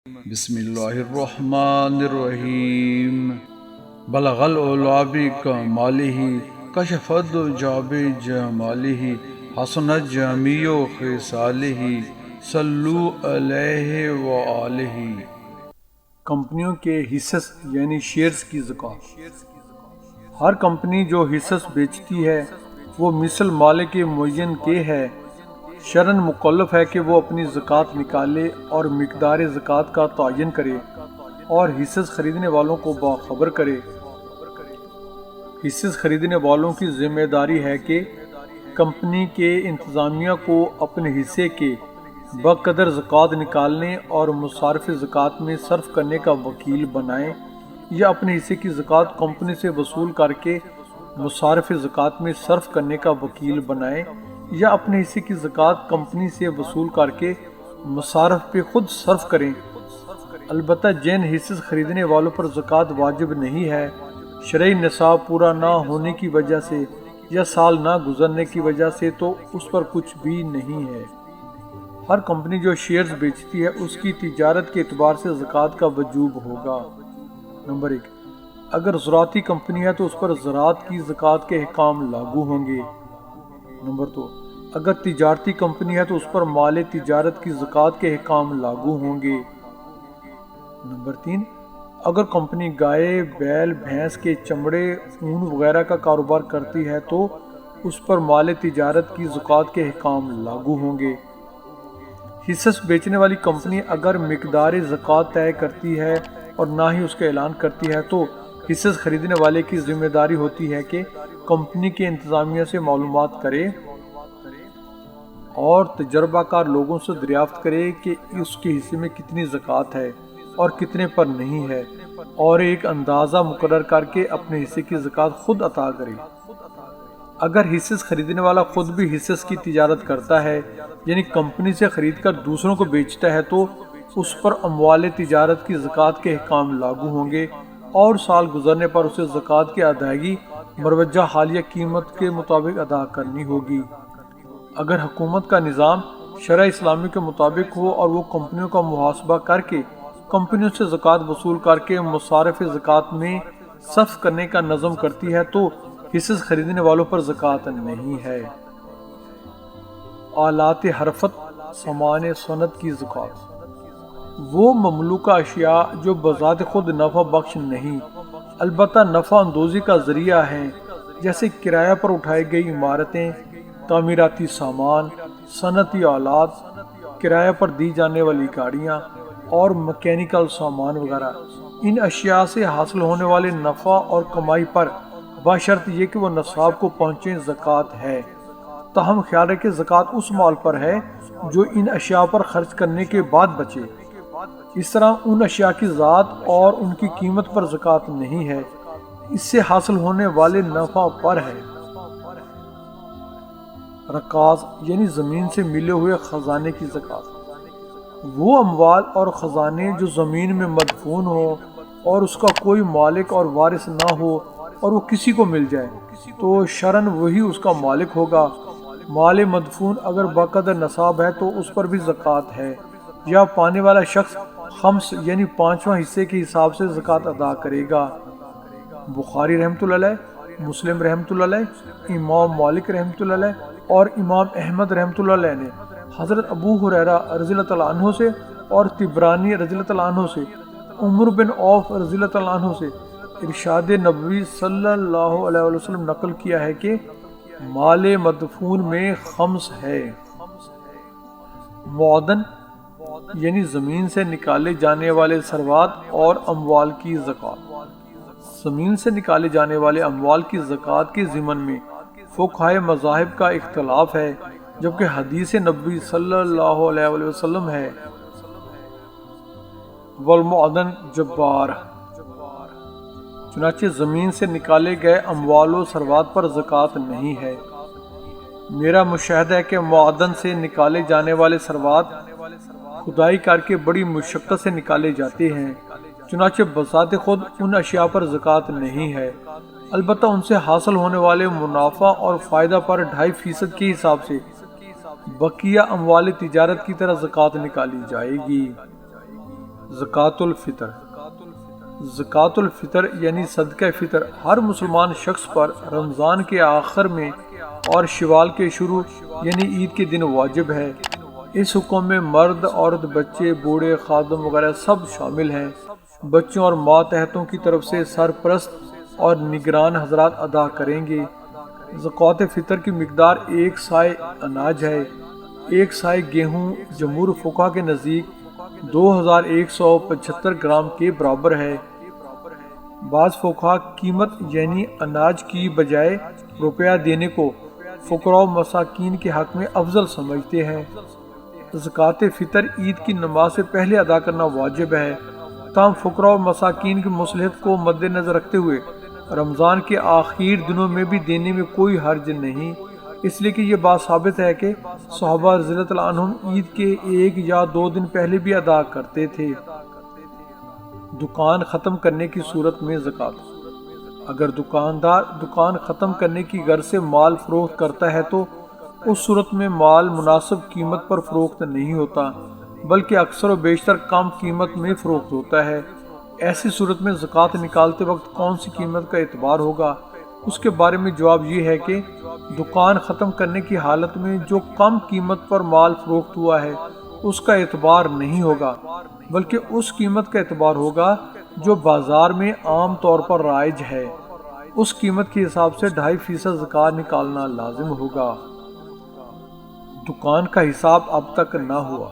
بسم اللہ الرحمن الرحیم بلغ العلا بکمالہ کشف الدجی بجمالہ حسنت جمیع خصالہ صلو علیہ وآلہ۔ کمپنیوں کے حصص یعنی شیئرز کی زکوٰۃ۔ ہر کمپنی جو حصص بیچتی ہے وہ مثل مالک معین کے ہے، شرعاً مکلف ہے کہ وہ اپنی زکوٰۃ نکالے اور مقدار زکوٰۃ کا تعین کرے اور حصص خریدنے والوں کو باخبر کرے۔ حصص خریدنے والوں کی ذمہ داری ہے کہ کمپنی کے انتظامیہ کو اپنے حصے کے بقدر زکوٰۃ نکالنے اور مصارف زکوٰۃ میں صرف کرنے کا وکیل بنائیں، یا اپنے حصے کی زکوٰۃ کمپنی سے وصول کر کے مصارف زکوٰۃ میں صرف کرنے کا وکیل بنائیں، یا اپنے حصے کی زکوٰۃ کمپنی سے وصول کر کے مصارف پہ خود صرف کریں۔ البتہ جن حصص خریدنے والوں پر زکوٰۃ واجب نہیں ہے، شرعی نصاب پورا نہ ہونے کی وجہ سے یا سال نہ گزرنے کی وجہ سے، تو اس پر کچھ بھی نہیں ہے۔ ہر کمپنی جو شیئرز بیچتی ہے اس کی تجارت کے اعتبار سے زکوٰۃ کا وجوب ہوگا۔ نمبر 1، اگر زراعتی کمپنی ہے تو اس پر زراعت کی زکوٰۃ کے احکام لاگو ہوں گے۔ نمبر 2، اگر تجارتی کمپنی ہے تو اس پر مال تجارت کی زکوٰۃ کے احکام لاگو ہوں گے۔ نمبر 3، اگر کمپنی گائے، بیل، بھینس کے چمڑے، اون وغیرہ کا کاروبار کرتی ہے تو اس پر مال تجارت کی زکوٰۃ کے احکام لاگو ہوں گے۔ حصص بیچنے والی کمپنی اگر مقدار زکوٰۃ طے کرتی ہے اور نہ ہی اس کا اعلان کرتی ہے تو حصص خریدنے والے کی ذمہ داری ہوتی ہے کہ کمپنی کے انتظامیہ سے معلومات کرے اور تجربہ کار لوگوں سے دریافت کرے کہ اس کے حصے میں کتنی زکوٰۃ ہے اور کتنے پر نہیں ہے، اور ایک اندازہ مقرر کر کے اپنے حصے کی زکوٰۃ خود عطا کرے۔ اگر حصص خریدنے والا خود بھی حصص کی تجارت کرتا ہے، یعنی کمپنی سے خرید کر دوسروں کو بیچتا ہے، تو اس پر اموال تجارت کی زکوٰۃ کے احکام لاگو ہوں گے اور سال گزرنے پر اسے زکوٰۃ کی ادائیگی مروجہ حالیہ قیمت کے مطابق ادا کرنی ہوگی۔ اگر حکومت کا نظام شرع اسلامی کے مطابق ہو اور وہ کمپنیوں کا محاسبہ کر کے کمپنیوں سے زکوٰۃ وصول کر کے مصارف زکوٰۃ میں صرف کرنے کا نظم کرتی ہے تو حصص خریدنے والوں پر زکوٰۃ نہیں ہے۔ آلات حرفت سامان صنعت کی زکوٰۃ۔ وہ مملوکہ اشیاء جو بذات خود نفع بخش نہیں البتہ نفع اندوزی کا ذریعہ ہیں، جیسے کرایہ پر اٹھائی گئی عمارتیں، تعمیراتی سامان، صنعتی آلات، کرایہ پر دی جانے والی گاڑیاں اور مکینیکل سامان وغیرہ، ان اشیاء سے حاصل ہونے والے نفع اور کمائی پر بشرط یہ کہ وہ نصاب کو پہنچیں زکوٰۃ ہے۔ تاہم خیال رکھے زکوٰۃ اس مال پر ہے جو ان اشیاء پر خرچ کرنے کے بعد بچے۔ اس طرح ان اشیاء کی ذات اور ان کی قیمت پر زکوٰۃ نہیں ہے، اس سے حاصل ہونے والے نفع پر ہے۔ رکاز یعنی زمین سے ملے ہوئے خزانے کی زکوٰۃ۔ وہ اموال اور خزانے جو زمین میں مدفون ہو اور اس کا کوئی مالک اور وارث نہ ہو اور وہ کسی کو مل جائے تو شرعاً وہی اس کا مالک ہوگا۔ مال مدفون اگر بقدر نصاب ہے تو اس پر بھی زکوٰۃ ہے، یا پانے والا شخص خمس یعنی پانچواں حصے کے حساب سے زکوٰۃ ادا کرے گا۔ بخاری رحمۃ اللہ علیہ، مسلم رحمۃ اللہ علیہ، امام مالک رحمۃ اللہ علیہ اور امام احمد رحمۃ اللہ علیہ نے حضرت ابو ہریرہ رضی اللہ تعالیٰ عنہ سے اور طبرانی رضی اللہ تعالیٰ عنہ سے، عمر بن عوف رضی اللہ تعالیٰ عنہ سے ارشاد نبوی صلی اللہ علیہ وسلم نقل کیا ہے کہ مال مدفون میں خمس ہے۔ معدن یعنی زمین سے نکالے جانے والے ثروات اور اموال کی زکوٰۃ۔ زمین سے نکالے جانے والے اموال کی زکوٰۃ کے ضمن میں فقہائے مذاہب کا اختلاف ہے، جبکہ حدیث نبوی صلی اللہ علیہ وسلم ہے والمعدن جبار، چنانچہ زمین سے نکالے گئے اموال و ثروات پر زکوٰۃ نہیں ہے۔ میرا مشاہدہ ہے کہ معدن سے نکالے جانے والے ثروات کھدائی کر کے بڑی مشقت سے نکالے جاتے ہیں، چنانچہ بذات خود ان اشیاء پر زکوٰۃ نہیں ہے، البتہ ان سے حاصل ہونے والے منافع اور فائدہ پر 2.5% کے حساب سے بقیہ اموال تجارت کی طرح زکوٰۃ نکالی جائے گی۔ زکوٰۃ الفطر۔ زکوٰۃ الفطر یعنی صدقہ فطر ہر مسلمان شخص پر رمضان کے آخر میں اور شوال کے شروع یعنی عید کے دن واجب ہے۔ اس حکم میں مرد، عورت، بچے، بوڑھے، خادم وغیرہ سب شامل ہیں۔ بچوں اور ماتحتوں کی طرف سے سرپرست اور نگران حضرات ادا کریں گے۔ زکوٰۃ فطر کی مقدار 1 صاع اناج ہے۔ 1 صاع گیہوں جمہور فقہا کے نزدیک 2175 گرام کے برابر ہے۔ بعض فقہا قیمت یعنی اناج کی بجائے روپیہ دینے کو فقراء و مساکین کے حق میں افضل سمجھتے ہیں۔ زکوٰۃ فطر عید کی نماز سے پہلے ادا کرنا واجب ہے، تاہم فقراء و مساکین کی مصلحت کو مد نظر رکھتے ہوئے رمضان کے آخر دنوں میں بھی دینے میں کوئی حرج نہیں، اس لیے کہ یہ بات ثابت ہے کہ صحابہ رضی اللہ عنہ عنہم عید کے 1 یا 2 دن پہلے بھی ادا کرتے تھے۔ دکان ختم کرنے کی صورت میں زکوٰۃ۔ اگر دکاندار دکان ختم کرنے کی غرض سے مال فروخت کرتا ہے تو اس صورت میں مال مناسب قیمت پر فروخت نہیں ہوتا، بلکہ اکثر و بیشتر کم قیمت میں فروخت ہوتا ہے۔ ایسی صورت میں زکوٰۃ نکالتے وقت کون سی قیمت کا اعتبار ہوگا؟ اس کے بارے میں جواب یہ ہے کہ دکان ختم کرنے کی حالت میں جو کم قیمت پر مال فروخت ہوا ہے اس کا اعتبار نہیں ہوگا، بلکہ اس قیمت کا اعتبار ہوگا جو بازار میں عام طور پر رائج ہے۔ اس قیمت کے حساب سے 2.5% زکوٰۃ نکالنا لازم ہوگا۔ دکان کا حساب اب تک نہ ہوا۔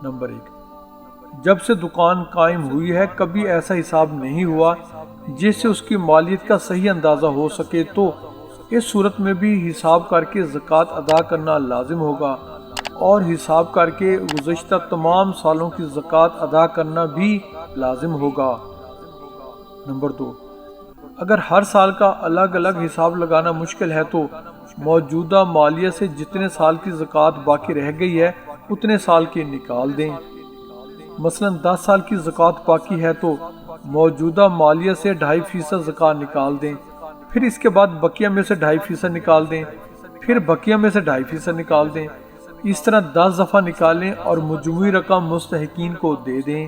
نمبر 1، جب سے دکان قائم ہوئی ہے کبھی ایسا حساب نہیں ہوا جس سے اس کی مالیت کا صحیح اندازہ ہو سکے، تو اس صورت میں بھی حساب کر کے زکوٰۃ ادا کرنا لازم ہوگا، اور حساب کر کے گزشتہ تمام سالوں کی زکوٰۃ ادا کرنا بھی لازم ہوگا۔ نمبر 2، اگر ہر سال کا الگ الگ حساب لگانا مشکل ہے تو موجودہ مالیہ سے جتنے سال کی زکوٰۃ باقی رہ گئی ہے اتنے سال کی نکال دیں۔ مثلا 10 سال کی زکوٰۃ باقی ہے تو موجودہ مالیہ سے 2.5% زکوٰۃ نکال دیں، پھر اس کے بعد بقیہ میں سے 2.5% نکال دیں، پھر بقیہ میں سے 2.5% نکال دیں۔ اس طرح 10 دفعہ نکالیں اور مجموعی رقم مستحقین کو دے دیں۔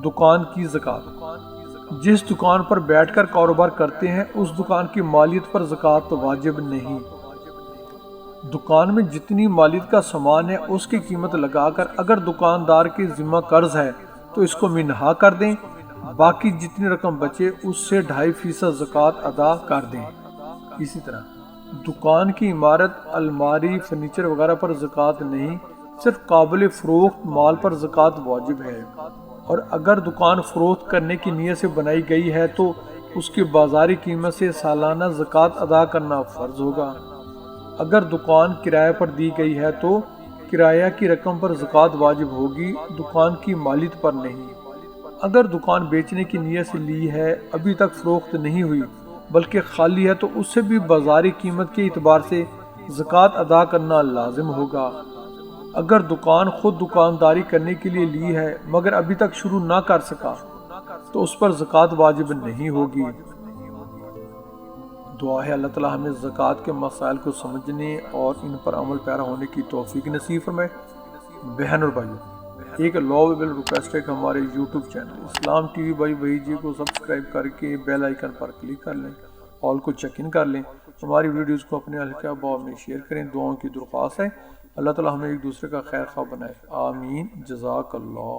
دکان کی زکوٰۃ۔ جس دکان پر بیٹھ کر کاروبار کرتے ہیں اس دکان کی مالیت پر زکوٰۃ واجب نہیں۔ دکان میں جتنی مالیت کا سامان ہے اس کی قیمت لگا کر اگر دکاندار کے ذمہ قرض ہے تو اس کو منہا کر دیں، باقی جتنی رقم بچے اس سے 2.5% زکوٰۃ ادا کر دیں۔ اسی طرح دکان کی عمارت، الماری، فرنیچر وغیرہ پر زکوٰۃ نہیں، صرف قابل فروخت مال پر زکوٰۃ واجب ہے، اور اگر دکان فروخت کرنے کی نیت سے بنائی گئی ہے تو اس کی بازاری قیمت سے سالانہ زکوٰۃ ادا کرنا فرض ہوگا۔ اگر دکان کرایہ پر دی گئی ہے تو کرایہ کی رقم پر زکوٰۃ واجب ہوگی، دکان کی مالیت پر نہیں۔ اگر دکان بیچنے کی نیت سے لی ہے، ابھی تک فروخت نہیں ہوئی بلکہ خالی ہے، تو اس سے بھی بازاری قیمت کے اعتبار سے زکوٰۃ ادا کرنا لازم ہوگا۔ اگر دکان خود دکانداری کرنے کے لیے لی ہے مگر ابھی تک شروع نہ کر سکا تو اس پر زکوٰۃ واجب نہیں ہوگی۔ دعا ہے اللہ تعالیٰ ہمیں زکوٰۃ کے مسائل کو سمجھنے اور ان پر عمل پیرا ہونے کی توفیق نصیب فرمائے۔ بہن اور بھائیوں، ایک لوویبل ریکویسٹ ہے کہ ہمارے YouTube channel Islam T V by Wahid ji کو سبسکرائب کر کے بیل آئیکن پر کلک کر لیں، آل کو چیک ان کر لیں، ہماری ویڈیوز کو اپنے اہل احباب میں شیئر کریں۔ دعاؤں کی درخواست ہے، اللہ تعالیٰ ہمیں ایک دوسرے کا خیر خواہ بنائے، آمین۔ جزاک اللہ۔